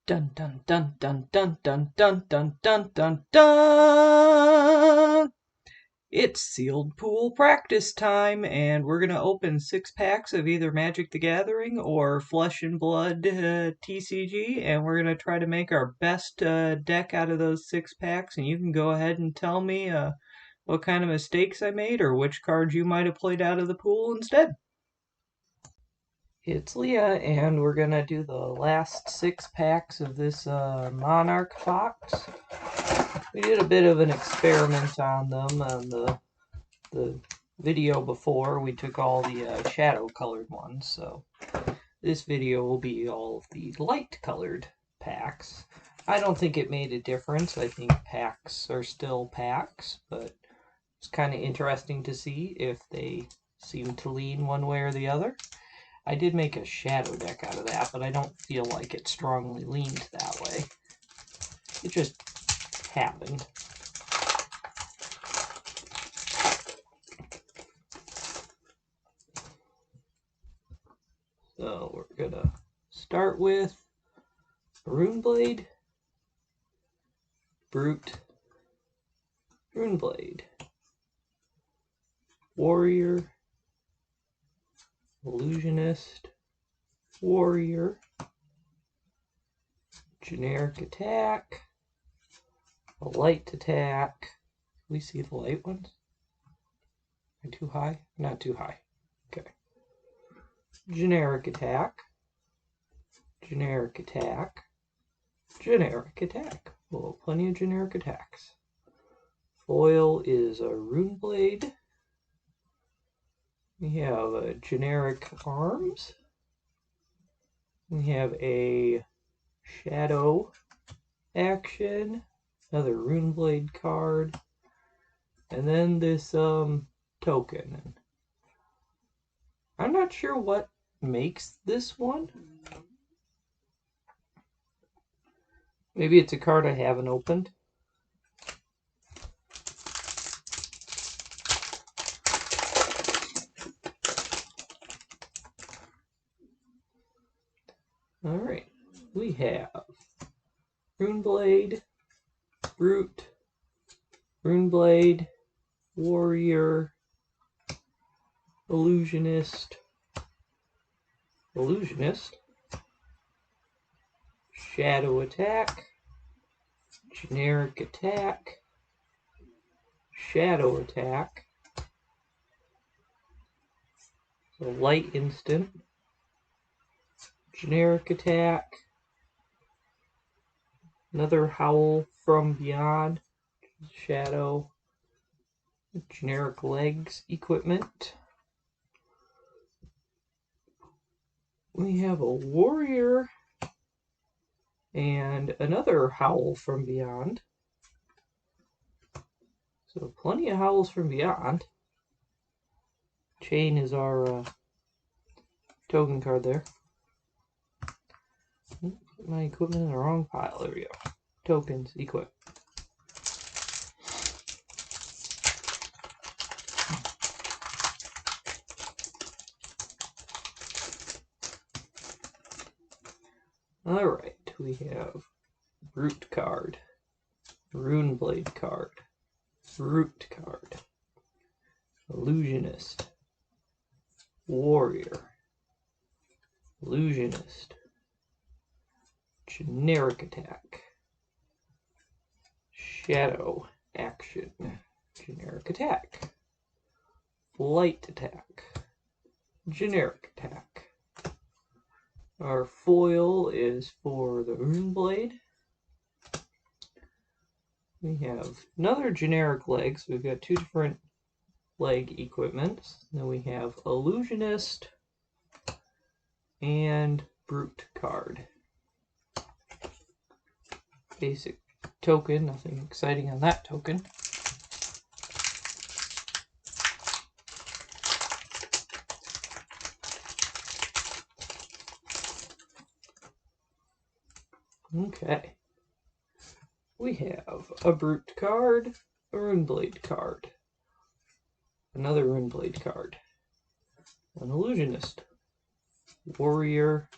Dun dun dun dun dun dun dun dun dun dun dun. It's sealed pool practice time, and we're gonna open 6 packs of either Magic the Gathering or Flesh and Blood TCG, and we're gonna try to make our best deck out of those 6 packs. And you can go ahead and tell me what kind of mistakes I made or which cards you might have played out of the pool instead. It's Leah, and we're gonna do the last 6 packs of this Monarch box. We did a bit of an experiment on them on the video before. We took all the shadow colored ones, so this video will be all of the light colored packs. I don't think it made a difference. I think packs are still packs, but it's kind of interesting to see if they seem to lean one way or the other. I did make a shadow deck out of that, but I don't feel like it strongly leaned that way. It just happened. So we're gonna start with Runeblade, Brute, Runeblade, Warrior, Illusionist, Warrior, Generic Attack, a Light Attack. Can we see the light ones? Am I too high? Not too high. Okay. Generic Attack, Generic Attack, Generic Attack. Well, plenty of generic attacks. Foil is a Runeblade. We have a generic arms. We have a shadow action, another Runeblade card, and then this token. I'm not sure what makes this one. Maybe it's a card I haven't opened. Alright, we have Runeblade, Brute, Runeblade, Warrior, Illusionist, Shadow Attack, Generic Attack, Shadow Attack, a Light Instant, Generic Attack, another Howl from Beyond, Shadow, Generic Legs equipment. We have a Warrior and another Howl from Beyond. So plenty of Howls from Beyond. Chain is our token card there. Put my equipment in the wrong pile. There we go. Tokens, equip. Alright, we have Brute card, Runeblade card, Brute card, Illusionist, Warrior, Illusionist, Generic Attack, Shadow Action, Generic Attack, Light Attack, Generic Attack. Our foil is for the Runeblade. We have another generic leg, so we've got 2 different leg equipments. Then we have Illusionist and Brute card. Basic token, nothing exciting on that token. Okay. We have a Brute card, a Runeblade card, another Runeblade card, an Illusionist, Warrior,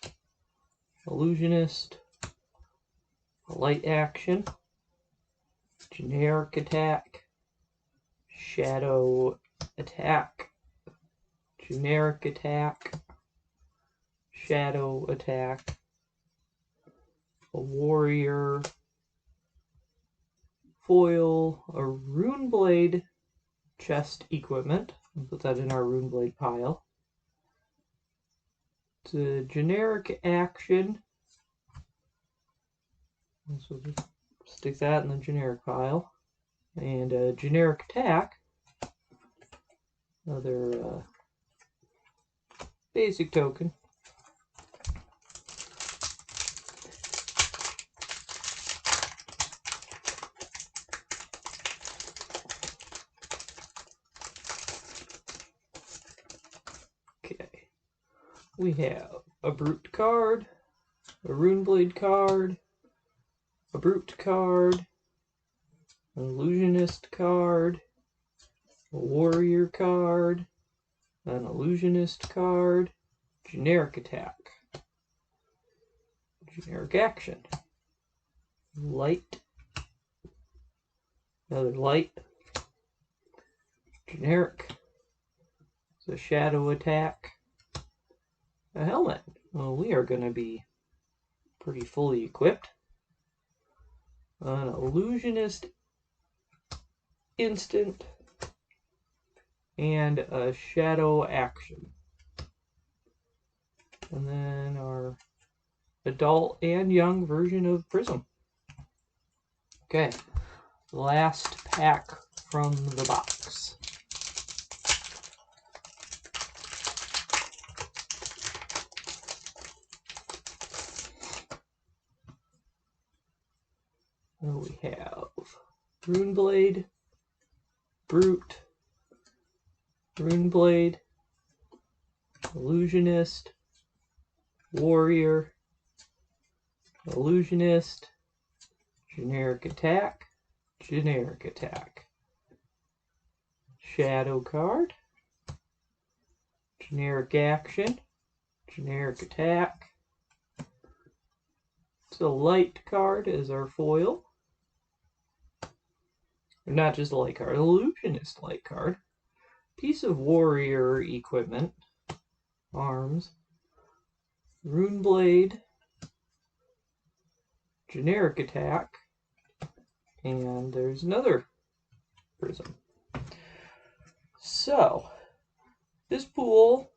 Illusionist, light action, generic attack, shadow attack, generic attack, shadow attack, a warrior, foil, a rune blade, chest equipment. I'll put that in our rune blade pile. It's a generic action. So just stick that in the generic pile. And a generic attack. Another basic token. Okay. We have a brute card, a rune blade card, a brute card, an illusionist card, a warrior card, an illusionist card, generic attack, generic action, light, another light, generic, it's a shadow attack, a helmet. Well, we are going to be pretty fully equipped. An illusionist instant and a shadow action. And then our adult and young version of Prism. Okay, last pack from the box. We have Rune Blade, Brute, Rune Blade, Illusionist, Warrior, Illusionist, generic attack, shadow card, generic action, generic attack. It's a light card as our foil. Or not just a light card, an illusionist light card. Piece of warrior equipment, arms, rune blade, generic attack, and there's another prism. So, this pool,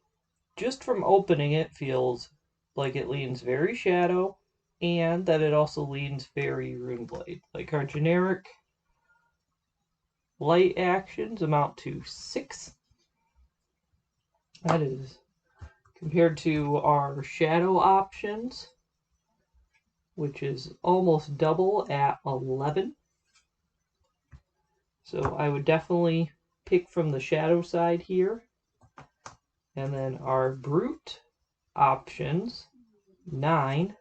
just from opening it, feels like it leans very shadow, and that it also leans very rune blade. Like our generic light actions amount to 6. That is compared to our shadow options, which is almost double at 11. So I would definitely pick from the shadow side here. And then our brute options, 9,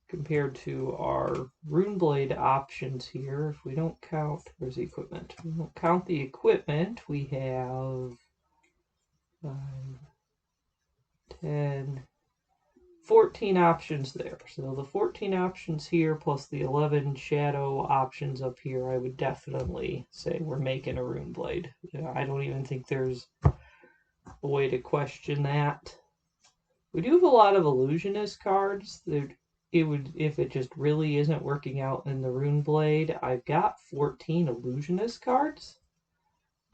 compared to our rune blade options here. If we don't count, where's the equipment? If we don't count the equipment, we have 5, 10, 14 options there. So the 14 options here plus the 11 shadow options up here, I would definitely say we're making a rune blade. I don't even think there's a way to question that. We do have a lot of illusionist cards. It would, if it just really isn't working out in the rune blade, I've got 14 illusionist cards.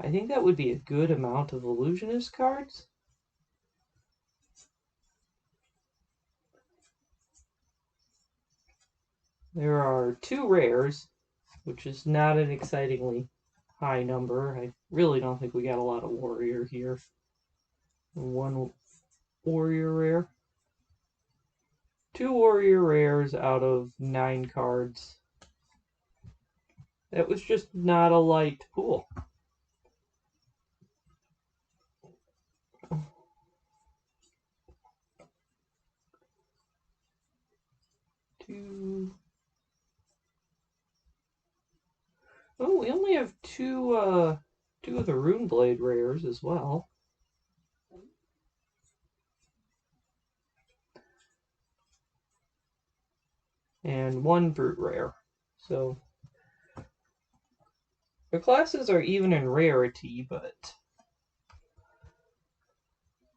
I think that would be a good amount of illusionist cards. There are 2 rares, which is not an excitingly high number. I really don't think we got a lot of warrior here. 1 warrior rare. 2 warrior rares out of 9 cards. That was just not a light pool. Oh, we only have 2 of the rune blade rares as well. and 1 brute rare. So the classes are even in rarity, but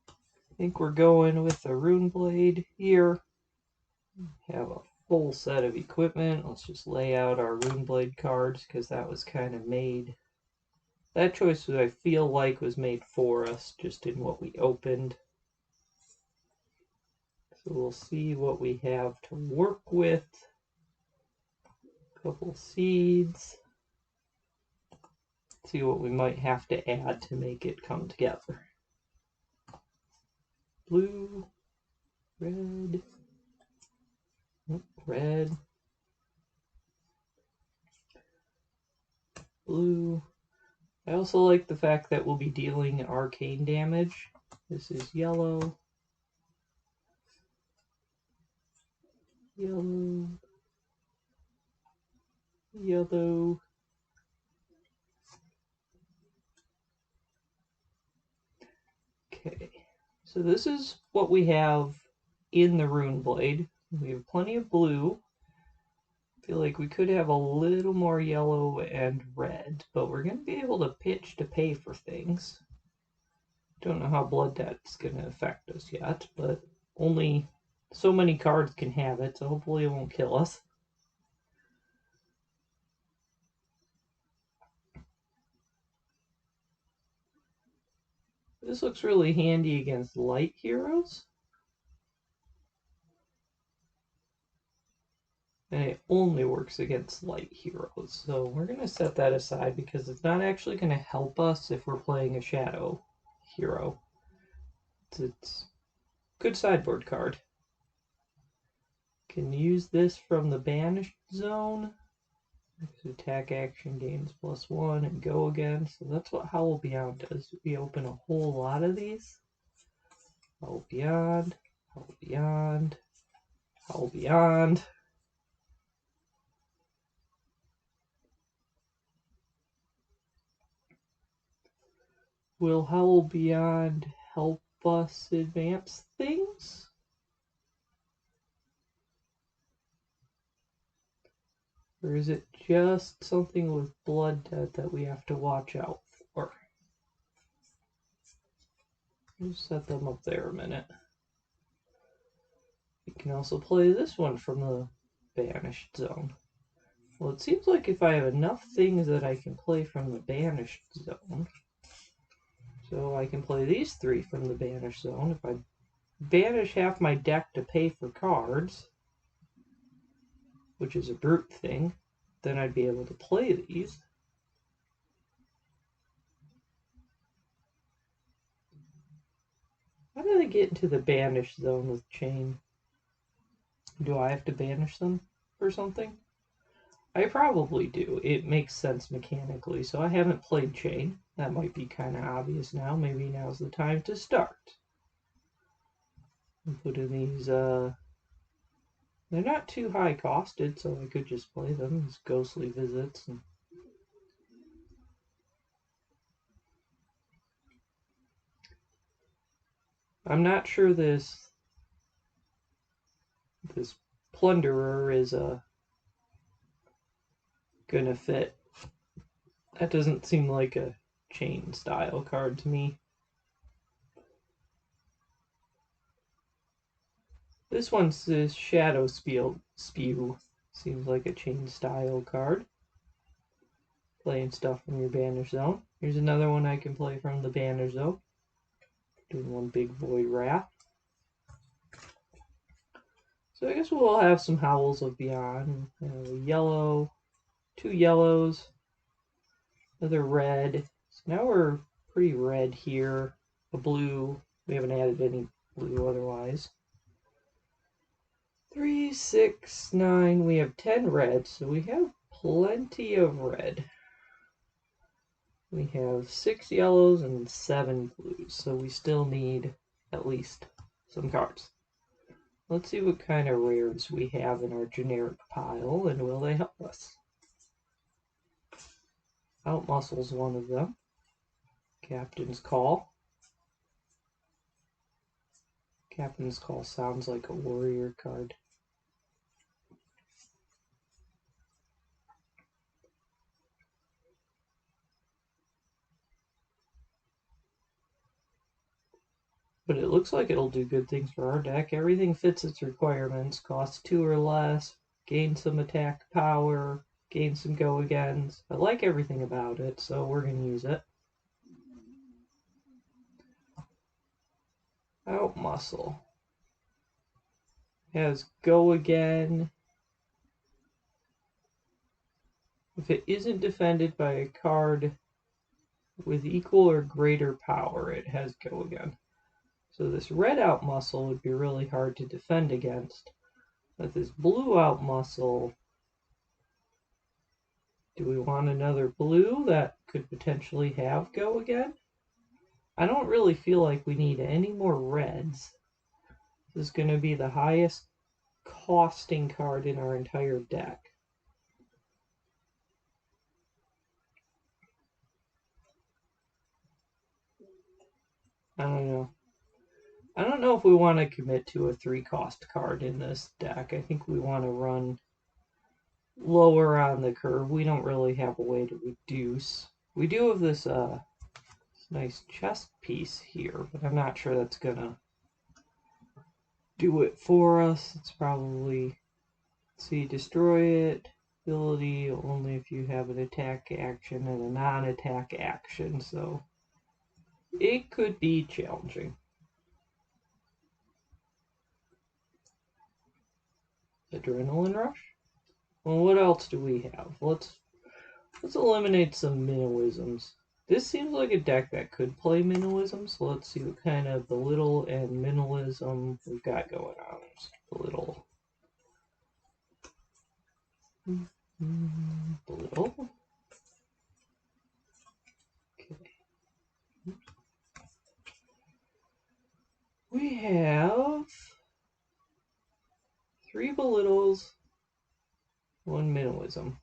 I think we're going with the Rune Blade here. Have a full set of equipment. Let's just lay out our Rune Blade cards because that was kind of made. That choice, I feel like, was made for us just in what we opened. So we'll see what we have to work with. A couple seeds. See what we might have to add to make it come together. Blue, red, red, blue. I also like the fact that we'll be dealing arcane damage. This is yellow, yellow, yellow. Okay, so this is what we have in the Rune Blade. We have plenty of blue. I feel like we could have a little more yellow and red, but we're going to be able to pitch to pay for things. Don't know how blood debt's going to affect us yet, but only so many cards can have it, so hopefully it won't kill us. This looks really handy against light heroes. And it only works against light heroes. So we're going to set that aside because it's not actually going to help us if we're playing a shadow hero. It's a good sideboard card. Can use this from the banished zone. Attack action gains +1 and go again. So that's what Howl Beyond does. We open a whole lot of these. Howl Beyond, Howl Beyond, Howl Beyond. Will Howl Beyond help us advance things? Or is it just something with blood debt that we have to watch out for? We'll set them up there a minute. We can also play this one from the banished zone. Well, it seems like if I have enough things that I can play from the banished zone, so I can play these 3 from the banished zone. If I banish half my deck to pay for cards, which is a brute thing, then I'd be able to play these. How do they get into the banished zone with chain? Do I have to banish them or something? I probably do. It makes sense mechanically, so I haven't played chain. That might be kind of obvious now. Maybe now's the time to start. And put in these, they're not too high costed, so I could just play them as ghostly visits. And I'm not sure this plunderer is gonna fit. That doesn't seem like a chain style card to me. This one's this Shadow Spew. Seems like a chain style card. Playing stuff from your Banner Zone. Here's another one I can play from the Banner Zone. Doing one big Void Wrath. So I guess we'll have some Howls of Beyond. A yellow, 2 yellows, another red. So now we're pretty red here. A blue. We haven't added any blue otherwise. 3, 6, 9. We have 10 red, so we have plenty of red. We have 6 yellows and 7 blues, so we still need at least some cards. Let's see what kind of rares we have in our generic pile, and will they help us? Outmuscle's one of them. Captain's Call. Captain's Call sounds like a warrior card. But it looks like it'll do good things for our deck. Everything fits its requirements. Costs 2 or less. Gain some attack power. Gain some go-agains. I like everything about it, so we're going to use it. Out Muscle. Has go again. If it isn't defended by a card with equal or greater power, it has go again. So this red out muscle would be really hard to defend against. But this blue out muscle, do we want another blue that could potentially have go again? I don't really feel like we need any more reds. This is going to be the highest costing card in our entire deck. I don't know. I don't know if we want to commit to a 3-cost card in this deck. I think we want to run lower on the curve. We don't really have a way to reduce. We do have this nice chest piece here, but I'm not sure that's going to do it for us. It's probably, see, destroy it. Ability only if you have an attack action and a non-attack action, so it could be challenging. Adrenaline Rush? Well, what else do we have? Let's eliminate some Minnowisms. This seems like a deck that could play Minnowism, so let's see what kind of Belittle and Minnowism we've got going on. Belittle. Belittle. Okay. We have 3 Belittles, 1 Minnowism.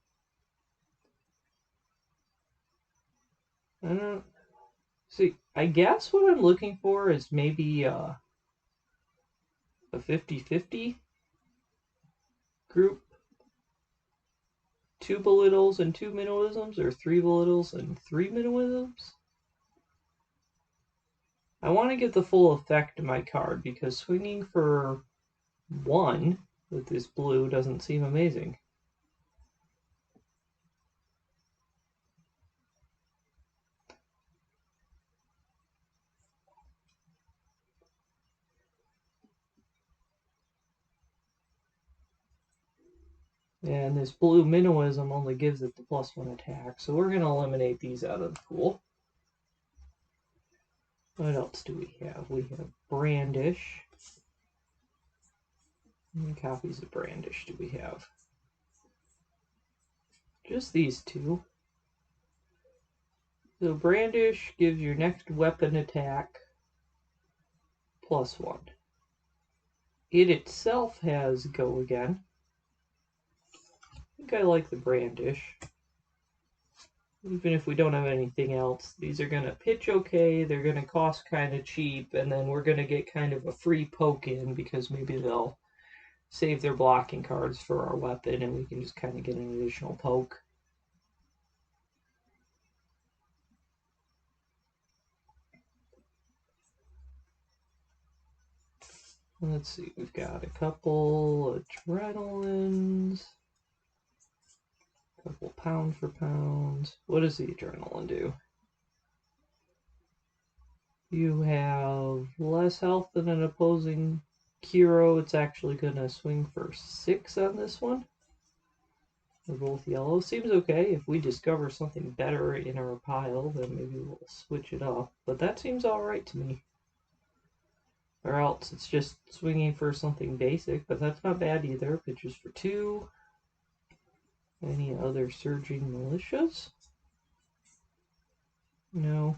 I don't see. I guess what I'm looking for is maybe a 50-50 group. 2 Belittles and 2 Minnowisms, or 3 Belittles and 3 Minnowisms. I want to get the full effect of my card because swinging for 1 with this blue doesn't seem amazing. And this blue Minnowism only gives it the +1 attack, so we're going to eliminate these out of the pool. What else do we have? We have Brandish. How many copies of Brandish do we have? Just these 2. So Brandish gives your next weapon attack +1. It itself has go again. I think I like the Brandish. Even if we don't have anything else, these are going to pitch okay, they're going to cost kind of cheap, and then we're going to get kind of a free poke in because maybe they'll save their blocking cards for our weapon and we can just kind of get an additional poke. Let's see, we've got a couple adrenalines. Couple pound for pounds. What does the adrenaline do? You have less health than an opposing hero. It's actually going to swing for 6 on this one. They're both yellow. Seems okay. If we discover something better in our pile, then maybe we'll switch it up. But that seems alright to me. Or else it's just swinging for something basic, but that's not bad either. Pitches for 2. Any other surging militias? No.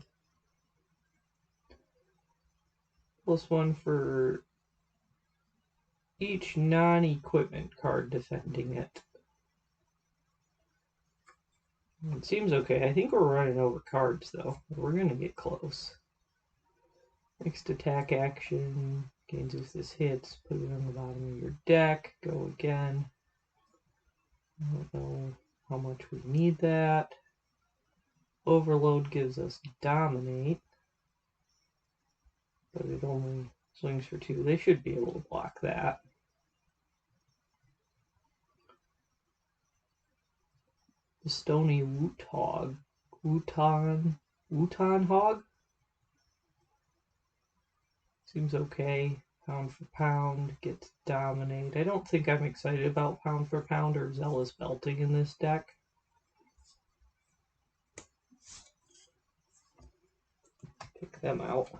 +1 for each non-equipment card defending it. It seems okay. I think we're running over cards, though. We're going to get close. Next attack action. Gains if this hits. Put it on the bottom of your deck. Go again. I don't know how much we need that. Overload gives us dominate. but it only swings for 2. They should be able to block that. The Stony Woothog. Wooton Hog? Seems okay. Pound for pound, gets dominate. I don't think I'm excited about pound for pound or zealous belting in this deck. Pick them out.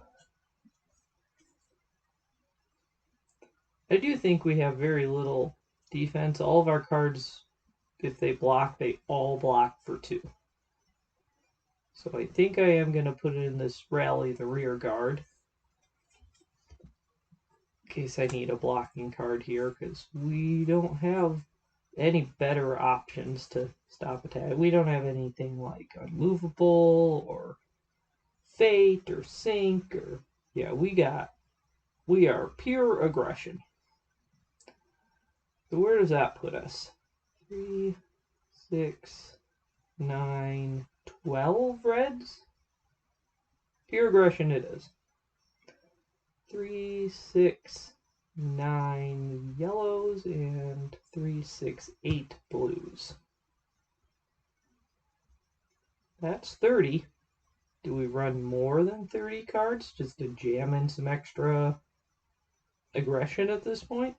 I do think we have very little defense. All of our cards, if they block, they all block for 2. So I think I am going to put in this Rally the Rear Guard. In case I need a blocking card here, because we don't have any better options to stop attack. We don't have anything like Unmovable or Fate or Sink or... Yeah, we are pure aggression. So where does that put us? 3, 6, 9, 12 reds? Pure aggression it is. 3, 6, 9 yellows and 3, 6, 8 blues. That's 30. Do we run more than 30 cards just to jam in some extra aggression at this point?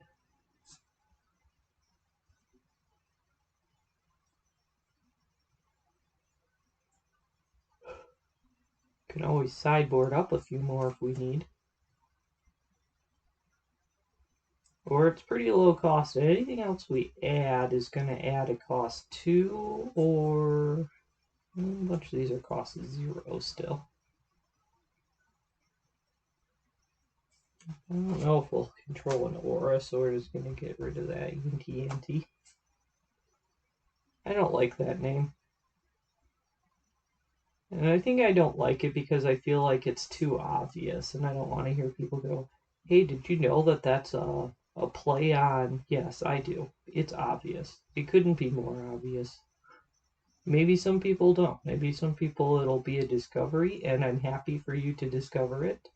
Can always sideboard up a few more if we need. Or it's pretty low cost. Anything else we add is going to add a cost 2 or... A bunch of these are cost 0 still. I don't know if we'll control an aura, so we're just going to get rid of that Yinti. I don't like that name. And I think I don't like it because I feel like it's too obvious, and I don't want to hear people go, hey, did you know that that's a play on... Yes, I do. It's obvious. It couldn't be more obvious. Maybe some people don't. Maybe some people it'll be a discovery, and I'm happy for you to discover it.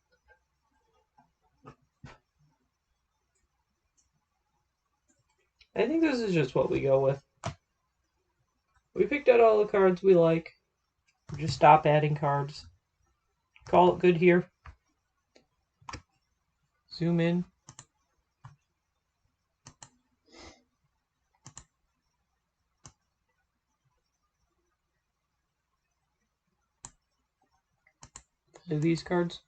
I think this is just what we go with. We picked out all the cards we like. Just stop adding cards. Call it good here. Zoom in. Do these cards.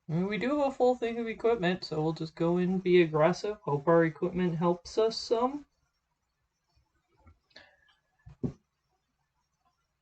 And we do have a full thing of equipment, so we'll just go in and be aggressive. Hope our equipment helps us some.